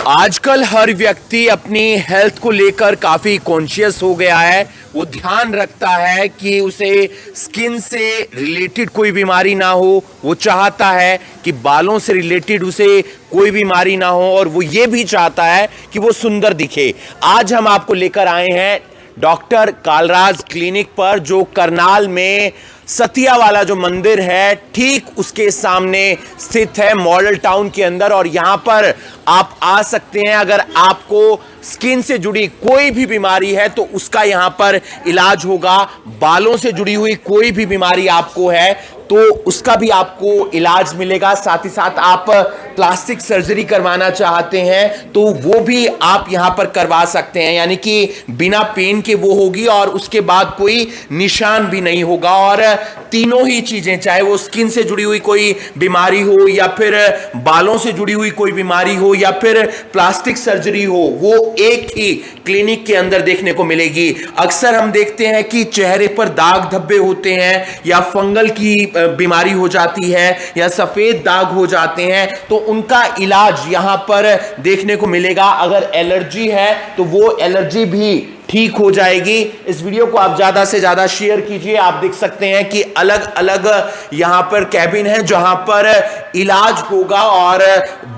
आजकल हर व्यक्ति अपनी हेल्थ को लेकर काफ़ी कॉन्शियस हो गया है। वो ध्यान रखता है कि उसे स्किन से रिलेटेड कोई बीमारी ना हो। वो चाहता है कि बालों से रिलेटेड उसे कोई बीमारी ना हो, और वो ये भी चाहता है कि वो सुंदर दिखे। आज हम आपको लेकर आए हैं डॉक्टर कालराज क्लिनिक पर, जो करनाल में सतिया वाला जो मंदिर है ठीक उसके सामने स्थित है, मॉडल टाउन के अंदर। और यहां पर आप आ सकते हैं। अगर आपको स्किन से जुड़ी कोई भी बीमारी है तो उसका यहां पर इलाज होगा। बालों से जुड़ी हुई कोई भी बीमारी आपको है तो उसका भी आपको इलाज मिलेगा। साथ ही साथ आप प्लास्टिक सर्जरी करवाना चाहते हैं तो वो भी आप यहां पर करवा सकते हैं, यानी कि बिना पेन के वो होगी और उसके बाद कोई निशान भी नहीं होगा। और तीनों ही चीजें, चाहे वो स्किन से जुड़ी हुई कोई बीमारी हो या फिर बालों से जुड़ी हुई कोई बीमारी हो या फिर प्लास्टिक सर्जरी हो, वो एक ही क्लिनिक के अंदर देखने को मिलेगी। अक्सर हम देखते हैं कि चेहरे पर दाग धब्बे होते हैं या फंगल की बीमारी हो जाती है या सफेद दाग हो जाते हैं, तो उनका इलाज यहां पर देखने को मिलेगा। अगर एलर्जी है तो वो एलर्जी भी ठीक हो जाएगी। इस वीडियो को आप ज्यादा से ज्यादा शेयर कीजिए। आप देख सकते हैं कि अलग अलग यहां पर कैबिन है जहां पर इलाज होगा और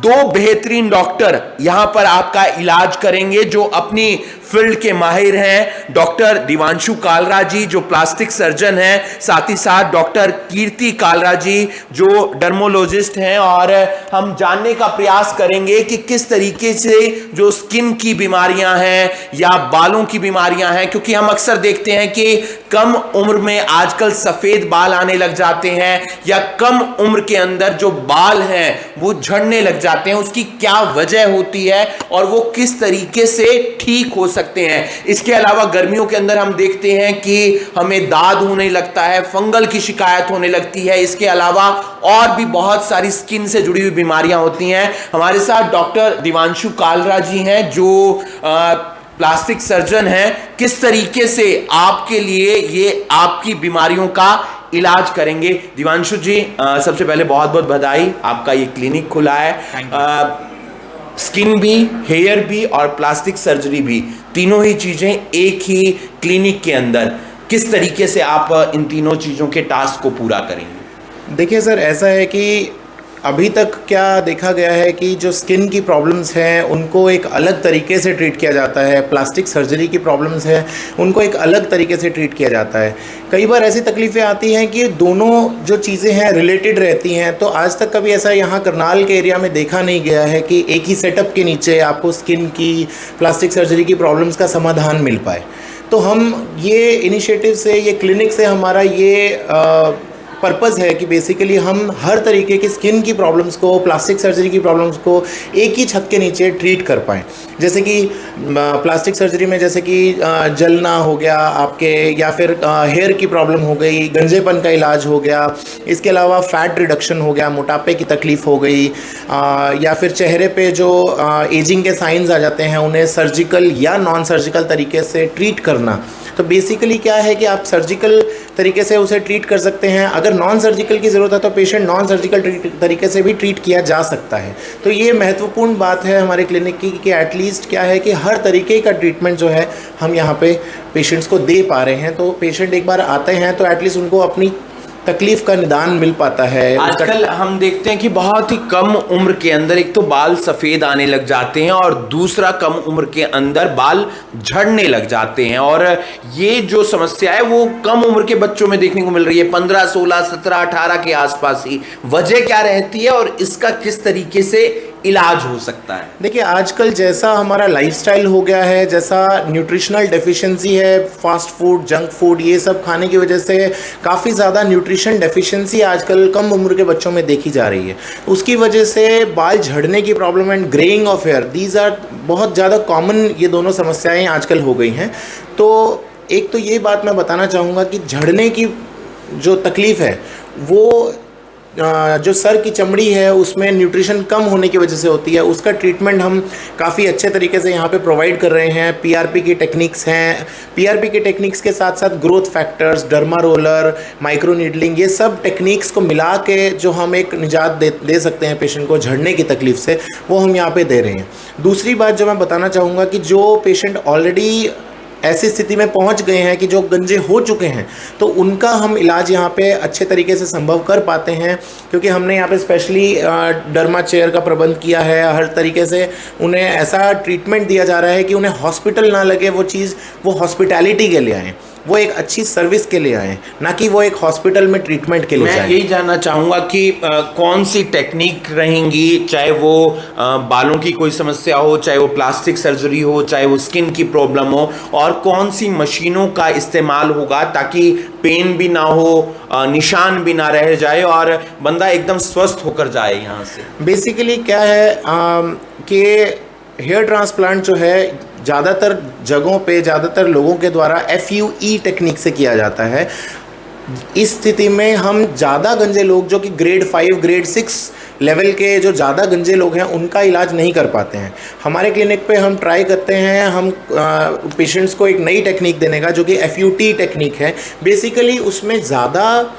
दो बेहतरीन डॉक्टर यहां पर आपका इलाज करेंगे जो अपनी फील्ड के माहिर हैं। डॉक्टर दिवांशु कालरा जी जो प्लास्टिक सर्जन हैं, साथ ही साथ डॉक्टर कीर्ति कालरा जी जो डर्मोलॉजिस्ट हैं। और हम जानने का प्रयास करेंगे कि किस तरीके से जो स्किन की बीमारियां हैं या बालों की बीमारियां हैं, क्योंकि हम अक्सर देखते हैं कि कम उम्र में आजकल सफेद बाल आने लग जाते हैं या कम उम्र के अंदर जो बाल हैं वो झड़ने लग जाते हैं। उसकी क्या वजह होती है और वो किस तरीके से ठीक हो सकते हैं। इसके अलावा गर्मियों के अंदर हम देखते हैं कि हमें दाद होने लगता है, फंगल की शिकायत होने लगती है। इसके अलावा और भी बहुत सारी स्किन से जुड़ी हुई बीमारियां होती हैं। हमारे साथ डॉक्टर दिवांशु कालरा जी हैं जो प्लास्टिक सर्जन हैं। किस तरीके से आपके लिए ये आपकी बीमारियों का इलाज करेंगे। दिवांशु जी, सबसे पहले बहुत बहुत बधाई, आपका ये क्लिनिक खुला है। स्किन भी, हेयर भी और प्लास्टिक सर्जरी भी, तीनों ही चीजें एक ही क्लिनिक के अंदर। किस तरीके से आप इन तीनों चीजों के टास्क को पूरा करेंगे? देखिए सर, ऐसा है कि अभी तक क्या देखा गया है कि जो स्किन की प्रॉब्लम्स हैं उनको एक अलग तरीके से ट्रीट किया जाता है, प्लास्टिक सर्जरी की प्रॉब्लम्स हैं उनको एक अलग तरीके से ट्रीट किया जाता है। कई बार ऐसी तकलीफ़ें आती हैं कि दोनों जो चीज़ें हैं रिलेटेड रहती हैं। तो आज तक कभी ऐसा यहाँ करनाल के एरिया में देखा नहीं गया है कि एक ही सेटअप के नीचे आपको स्किन की, प्लास्टिक सर्जरी की प्रॉब्लम्स का समाधान मिल पाए। तो हम ये इनिशिएटिव से, ये क्लिनिक से हमारा ये पर्पज़ है कि बेसिकली हम हर तरीके की स्किन की प्रॉब्लम्स को, प्लास्टिक सर्जरी की प्रॉब्लम्स को एक ही छत के नीचे ट्रीट कर पाएँ। जैसे कि प्लास्टिक सर्जरी में जैसे कि जलना हो गया आपके, या फिर हेयर की प्रॉब्लम हो गई, गंजेपन का इलाज हो गया, इसके अलावा फैट रिडक्शन हो गया, मोटापे की तकलीफ़ हो गई, या फिर चेहरे पे जो एजिंग के साइंस आ जाते हैं उन्हें सर्जिकल या नॉन सर्जिकल तरीके से ट्रीट करना। तो बेसिकली क्या है कि आप सर्जिकल तरीके से उसे ट्रीट कर सकते हैं। अगर नॉन सर्जिकल की ज़रूरत है तो पेशेंट नॉन सर्जिकल तरीके से भी ट्रीट किया जा सकता है। तो ये महत्वपूर्ण बात है हमारे क्लिनिक की कि एटलीस्ट क्या है कि हर तरीके का ट्रीटमेंट जो है हम यहाँ पे पेशेंट्स को दे पा रहे हैं। तो पेशेंट एक बार आते हैं तो एटलीस्ट उनको अपनी तकलीफ का निदान मिल पाता है। आजकल हम देखते हैं कि बहुत ही कम उम्र के अंदर एक तो बाल सफेद आने लग जाते हैं और दूसरा कम उम्र के अंदर बाल झड़ने लग जाते हैं। और ये जो समस्या है वो कम उम्र के बच्चों में देखने को मिल रही है, 15, 16, 17, 18 के आसपास ही। वजह क्या रहती है और इसका किस तरीके से इलाज हो सकता है? देखिए, आजकल जैसा हमारा लाइफस्टाइल हो गया है, जैसा न्यूट्रिशनल डेफिशिएंसी है, फास्ट फूड, जंक फूड, ये सब खाने की वजह से काफ़ी ज़्यादा न्यूट्रिशन डेफिशिएंसी आजकल कम उम्र के बच्चों में देखी जा रही है। उसकी वजह से बाल झड़ने की problem and greying of hair, these are बहुत ज़्यादा कॉमन, ये दोनों समस्याएँ आजकल हो गई हैं। तो एक तो ये बात मैं बताना चाहूँगा कि झड़ने की जो तकलीफ़ है वो जो सर की चमड़ी है उसमें न्यूट्रिशन कम होने की वजह से होती है, उसका ट्रीटमेंट हम काफ़ी अच्छे तरीके से यहाँ पे प्रोवाइड कर रहे हैं। पीआरपी की टेक्निक्स हैं, पीआरपी के टेक्निक्स के साथ साथ growth factors, derma roller, micro needling, ये सब टेक्निक्स को मिला के जो हम एक निजात दे सकते हैं पेशेंट को झड़ने की तकलीफ से, वो हम यहाँ पे दे रहे हैं। दूसरी बात जो मैं बताना चाहूँगा कि जो पेशेंट ऑलरेडी ऐसी स्थिति में पहुंच गए हैं कि जो गंजे हो चुके हैं, तो उनका हम इलाज यहाँ पे अच्छे तरीके से संभव कर पाते हैं, क्योंकि हमने यहाँ पे स्पेशली डर्मा चेयर का प्रबंध किया है। हर तरीके से उन्हें ऐसा ट्रीटमेंट दिया जा रहा है कि उन्हें हॉस्पिटल ना लगे, वो चीज़ वो हॉस्पिटैलिटी के लिए आएँ, वो एक अच्छी सर्विस के लिए आए, ना कि वो एक हॉस्पिटल में ट्रीटमेंट के लिए मैं जाए। यही जानना चाहूँगा कि कौन सी टेक्निक रहेंगी, चाहे वो बालों की कोई समस्या हो, चाहे वो प्लास्टिक सर्जरी हो, चाहे वो स्किन की प्रॉब्लम हो, और कौन सी मशीनों का इस्तेमाल होगा ताकि पेन भी ना हो, निशान भी ना रह जाए और बंदा एकदम स्वस्थ होकर जाए यहाँ से। बेसिकली क्या है कि हेयर ट्रांसप्लांट जो है ज़्यादातर जगहों पे, ज़्यादातर लोगों के द्वारा FUE टेक्निक से किया जाता है। इस स्थिति में हम ज़्यादा गंजे लोग जो कि ग्रेड 5, ग्रेड 6 लेवल के जो ज़्यादा गंजे लोग हैं, उनका इलाज नहीं कर पाते हैं। हमारे क्लिनिक पे हम ट्राई करते हैं हम पेशेंट्स को एक नई टेक्निक देने का, जो कि FUT टेक्निक है। बेसिकली उसमें ज़्यादा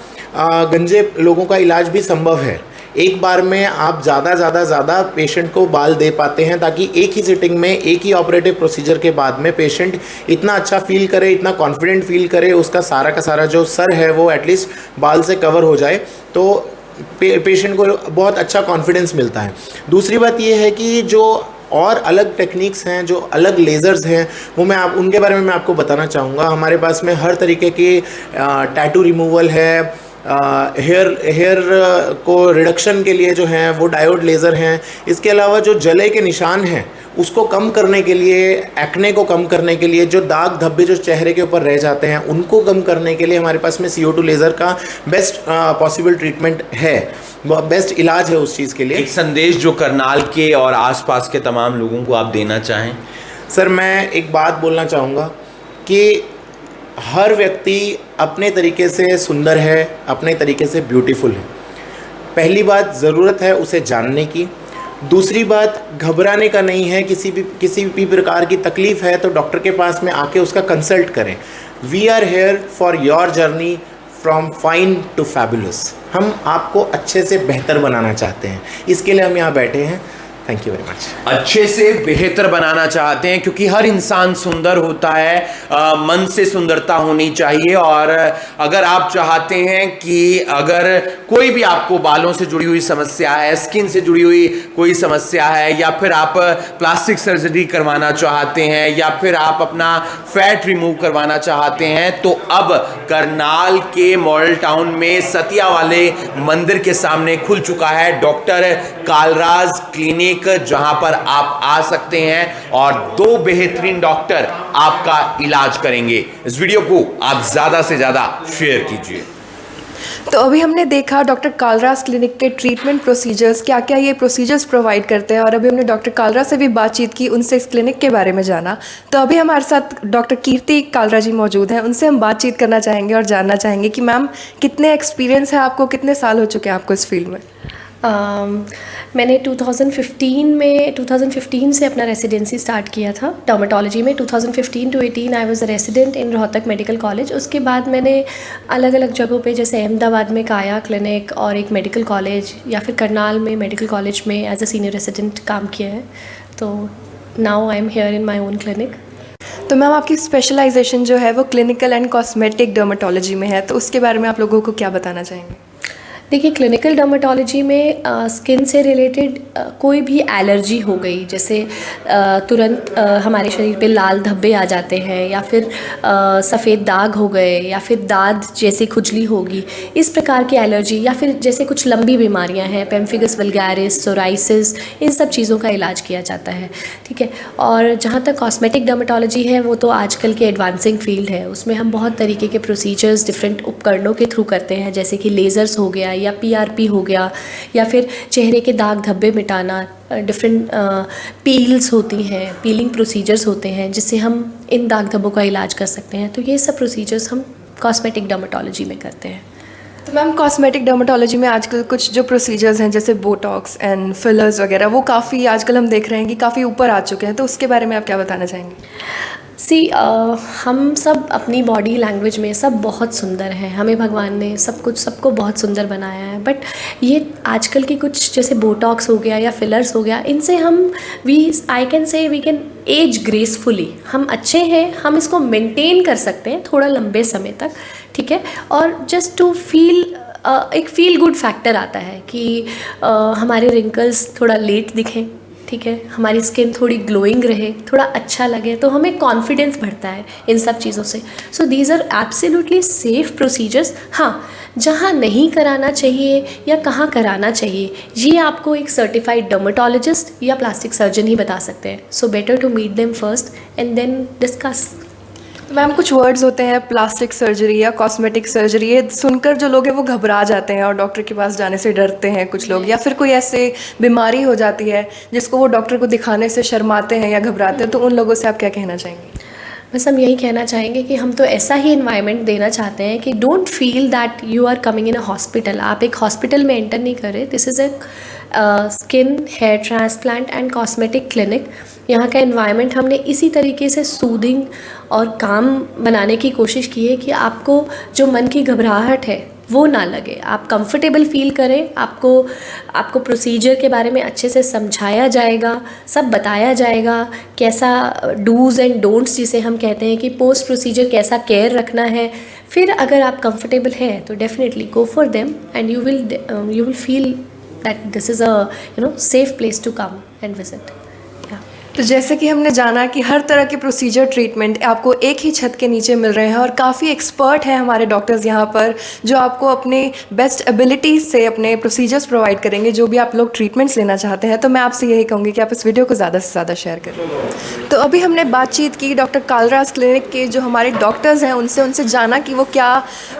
गंजे लोगों का इलाज भी संभव है। एक बार में आप ज़्यादा पेशेंट को बाल दे पाते हैं, ताकि एक ही सिटिंग में, एक ही ऑपरेटिव प्रोसीजर के बाद में पेशेंट इतना अच्छा फील करे, इतना कॉन्फिडेंट फील करे, उसका सारा का सारा जो सर है वो एटलीस्ट बाल से कवर हो जाए, तो पेशेंट को बहुत अच्छा कॉन्फिडेंस मिलता है। दूसरी बात ये है कि जो और अलग टेक्निक्स हैं, जो अलग लेज़र्स हैं, वो उनके बारे में मैं आपको बताना चाहूँगा। हमारे पास में हर तरीके की टैटू रिमूवल है, हेयर को रिडक्शन के लिए जो हैं वो डायोड लेज़र हैं। इसके अलावा जो जले के निशान हैं उसको कम करने के लिए, एक्ने को कम करने के लिए, जो दाग धब्बे जो चेहरे के ऊपर रह जाते हैं उनको कम करने के लिए हमारे पास में CO2 लेज़र का बेस्ट पॉसिबल ट्रीटमेंट है, बेस्ट इलाज है उस चीज़ के लिए। एक संदेश जो करनाल के और आसपास के तमाम लोगों को आप देना चाहें। सर, मैं एक बात बोलना चाहूँगा कि हर व्यक्ति अपने तरीके से सुंदर है, अपने तरीके से ब्यूटीफुल है। पहली बात ज़रूरत है उसे जानने की। दूसरी बात, घबराने का नहीं है। किसी भी प्रकार की तकलीफ़ है तो डॉक्टर के पास में आके उसका कंसल्ट करें। We are here for your journey from fine to fabulous. हम आपको अच्छे से बेहतर बनाना चाहते हैं, इसके लिए हम यहाँ बैठे हैं। Thank you very much. अच्छे से बेहतर बनाना चाहते हैं, क्योंकि हर इंसान सुंदर होता है, मन से सुंदरता होनी चाहिए। और अगर आप चाहते हैं कि अगर कोई भी आपको बालों से जुड़ी हुई समस्या है, स्किन से जुड़ी हुई कोई समस्या है, या फिर आप प्लास्टिक सर्जरी करवाना चाहते हैं, या फिर आप अपना फैट रिमूव करवाना चाहते हैं, तो अब करनाल के मॉडल टाउन में सतिया वाले मंदिर के सामने खुल चुका है डॉक्टर कालराज क्लिनिक, जहां पर आप आ सकते हैं और 2 बेहतरीन डॉक्टर आपका इलाज करेंगे। इस वीडियो को आप ज्यादा से ज्यादा शेयर कीजिए। तो अभी हमने देखा डॉक्टर कालराज क्लिनिक के ट्रीटमेंट प्रोसीजर्स, क्या क्या ये प्रोसीजर्स प्रोवाइड करते हैं, और अभी हमने डॉक्टर कालराज से भी बातचीत की, उनसे इस क्लिनिक के बारे में जाना। तो अभी हमारे साथ डॉक्टर कीर्ति कालराज जी मौजूद हैं, उनसे हम बातचीत करना चाहेंगे और जानना चाहेंगे कि मैम कितने एक्सपीरियंस है आपको, कितने साल हो चुके हैं आपको इस फील्ड में? मैंने 2015 से अपना रेसिडेंसी स्टार्ट किया था डर्मेटोलॉजी में। 2015 to 18 I was a resident in Rohtak medical college. उसके बाद मैंने अलग अलग जगहों पे, जैसे अहमदाबाद में काया क्लिनिक और एक मेडिकल कॉलेज, या फिर करनाल में मेडिकल कॉलेज में एज अ सीनियर रेसिडेंट काम किया है। तो now I am here in my own clinic. तो मैम आपकी स्पेशलाइजेशन जो है वो क्लिनिकल एंड कॉस्मेटिक डर्मेटोलॉजी में है, तो उसके बारे में आप लोगों को क्या बताना चाहेंगे? देखिए, क्लिनिकल डर्मेटोलॉजी में स्किन से रिलेटेड कोई भी एलर्जी हो गई, जैसे तुरंत हमारे शरीर पे लाल धब्बे आ जाते हैं, या फिर सफ़ेद दाग हो गए, या फिर दाद जैसे खुजली होगी, इस प्रकार की एलर्जी, या फिर जैसे कुछ लंबी बीमारियां हैं, पेम्फिगस वल्गैरिस, सोराइसिस, इन सब चीज़ों का इलाज किया जाता है। ठीक है। और जहाँ तक कॉस्मेटिक डर्मेटोलॉजी है, वो तो आजकल के एडवांसिंग फील्ड है। उसमें हम बहुत तरीके के प्रोसीजर्स डिफरेंट उपकरणों के थ्रू करते हैं, जैसे कि लेज़र्स हो गया, या PRP हो गया, या फिर चेहरे के दाग धब्बे मिटाना, डिफरेंट पील्स होती हैं, पीलिंग प्रोसीजर्स होते हैं, जिससे हम इन दाग धब्बों का इलाज कर सकते हैं। तो ये सब प्रोसीजर्स हम कॉस्मेटिक डर्मेटोलॉजी में करते हैं। तो मैम कॉस्मेटिक डर्मेटोलॉजी में आजकल कुछ जो प्रोसीजर्स हैं जैसे बोटॉक्स एंड फिलर्स वगैरह वो काफ़ी आजकल हम देख रहे हैं कि काफ़ी ऊपर आ चुके हैं, तो उसके बारे में आप क्या बताना चाहेंगे? हम सब अपनी बॉडी लैंग्वेज में सब बहुत सुंदर हैं, हमें भगवान ने सब कुछ सबको बहुत सुंदर बनाया है। बट ये आजकल की कुछ जैसे बोटॉक्स हो गया या फिलर्स हो गया, इनसे हम I can say we can age gracefully. हम अच्छे हैं, हम इसको मेंटेन कर सकते हैं थोड़ा लंबे समय तक, ठीक है। और जस्ट टू फील एक फील गुड फैक्टर आता है कि हमारे रिंकल्स थोड़ा लेट दिखें, ठीक है, हमारी स्किन थोड़ी ग्लोइंग रहे, थोड़ा अच्छा लगे, तो हमें कॉन्फिडेंस बढ़ता है इन सब चीज़ों से। So these are absolutely safe procedures. हाँ, जहाँ नहीं कराना चाहिए या कहाँ कराना चाहिए ये आपको एक सर्टिफाइड डर्मेटोलॉजिस्ट या प्लास्टिक सर्जन ही बता सकते हैं। So better to meet them first and then discuss. Ma'am कुछ वर्ड्स होते हैं प्लास्टिक सर्जरी या कॉस्मेटिक सर्जरी, ये सुनकर जो लोग हैं वो घबरा जाते हैं और डॉक्टर के पास जाने से डरते हैं कुछ लोग, या फिर कोई ऐसे बीमारी हो जाती है जिसको वो डॉक्टर को दिखाने से शर्माते हैं या घबराते हैं, तो उन लोगों से आप क्या कहना चाहेंगे? बस हम यही कहना चाहेंगे कि हम तो ऐसा ही इन्वायरमेंट देना चाहते हैं कि don't feel that you are coming in a hospital. आप एक हॉस्पिटल में एंटर नहीं कर रहे। दिस इज़ एक skin hair transplant and cosmetic clinic. यहाँ का इन्वायरमेंट हमने इसी तरीके से सूदिंग और काम बनाने की कोशिश की है कि आपको जो मन की घबराहट है वो ना लगे, आप कंफर्टेबल फील करें। आपको प्रोसीजर के बारे में अच्छे से समझाया जाएगा, सब बताया जाएगा, कैसा डूज़ एंड डोंट्स जिसे हम कहते हैं कि पोस्ट प्रोसीजर कैसा केयर रखना है। फिर अगर आप कंफर्टेबल हैं तो definitely go for them and you will feel that this is a safe place to come and visit. तो जैसे कि हमने जाना कि हर तरह के प्रोसीजर ट्रीटमेंट आपको एक ही छत के नीचे मिल रहे हैं और काफ़ी एक्सपर्ट हैं हमारे डॉक्टर्स यहाँ पर जो आपको अपने बेस्ट एबिलिटीज़ से अपने प्रोसीजर्स प्रोवाइड करेंगे जो भी आप लोग ट्रीटमेंट्स लेना चाहते हैं। तो मैं आपसे यही कहूँगी कि आप इस वीडियो को ज़्यादा से ज़्यादा शेयर करें। तो अभी हमने बातचीत की डॉक्टर कालराज क्लिनिक के जो हमारे डॉक्टर्स हैं उनसे जाना कि वो क्या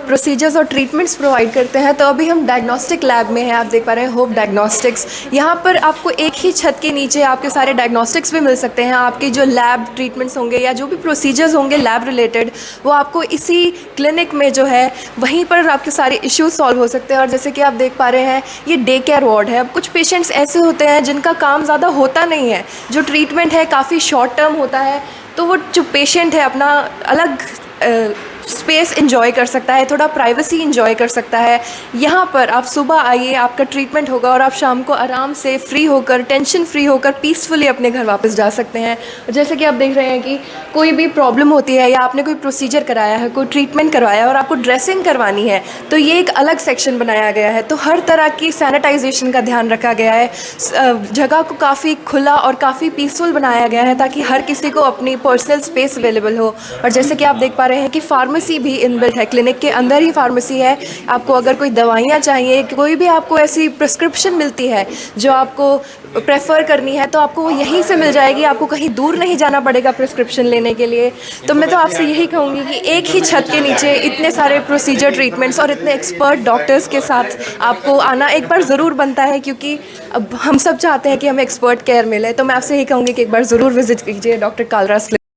प्रोसीजर्स और ट्रीटमेंट्स प्रोवाइड करते हैं। तो अभी हम डायग्नोस्टिक लैब में हैं, आप देख पा रहे हैं होप डायग्नोस्टिक्स। यहाँ पर आपको एक ही छत के नीचे आपके सारे डायग्नोस्टिक्स मिल सकते हैं। आपके जो लैब ट्रीटमेंट्स होंगे या जो भी प्रोसीजर्स होंगे लैब रिलेटेड वो आपको इसी क्लिनिक में जो है वहीं पर आपके सारे इश्यूज सॉल्व हो सकते हैं। और जैसे कि आप देख पा रहे हैं ये डे केयर वार्ड है। अब कुछ पेशेंट्स ऐसे होते हैं जिनका काम ज़्यादा होता नहीं है, जो ट्रीटमेंट है काफ़ी शॉर्ट टर्म होता है, तो वो जो पेशेंट है अपना अलग स्पेस इंजॉय कर सकता है, थोड़ा प्राइवेसी इंजॉय कर सकता है। यहाँ पर आप सुबह आइए, आपका ट्रीटमेंट होगा और आप शाम को आराम से फ्री होकर, टेंशन फ्री होकर पीसफुली अपने घर वापस जा सकते हैं। जैसे कि आप देख रहे हैं कि कोई भी प्रॉब्लम होती है या आपने कोई प्रोसीजर कराया है, कोई ट्रीटमेंट करवाया और आपको ड्रेसिंग करवानी है तो ये एक अलग सेक्शन बनाया गया है। तो हर तरह की सैनिटाइजेशन का ध्यान रखा गया है, जगह को काफ़ी खुला और काफ़ी पीसफुल बनाया गया है ताकि हर किसी को अपनी पर्सनल स्पेस अवेलेबल हो। और जैसे कि आप देख पा रहे हैं कि फार्मेसी भी इनबिल्ट है, क्लिनिक के अंदर ही फार्मेसी है। आपको अगर कोई दवाइयाँ चाहिए, कोई भी आपको ऐसी प्रिस्क्रिप्शन मिलती है जो आपको प्रेफर करनी है तो आपको वो यहीं से मिल जाएगी, आपको कहीं दूर नहीं जाना पड़ेगा प्रिस्क्रिप्शन लेने के लिए। तो मैं तो आपसे यही कहूँगी कि एक ही छत के नीचे इतने सारे प्रोसीजर ट्रीटमेंट्स और इतने एक्सपर्ट डॉक्टर्स के साथ आपको आना एक बार ज़रूर बनता है, क्योंकि अब हम सब चाहते हैं कि हमें एक्सपर्ट केयर मिले। तो मैं आपसे यही कहूँगी कि एक बार ज़रूर विजिट कीजिए डॉक्टर कालराज।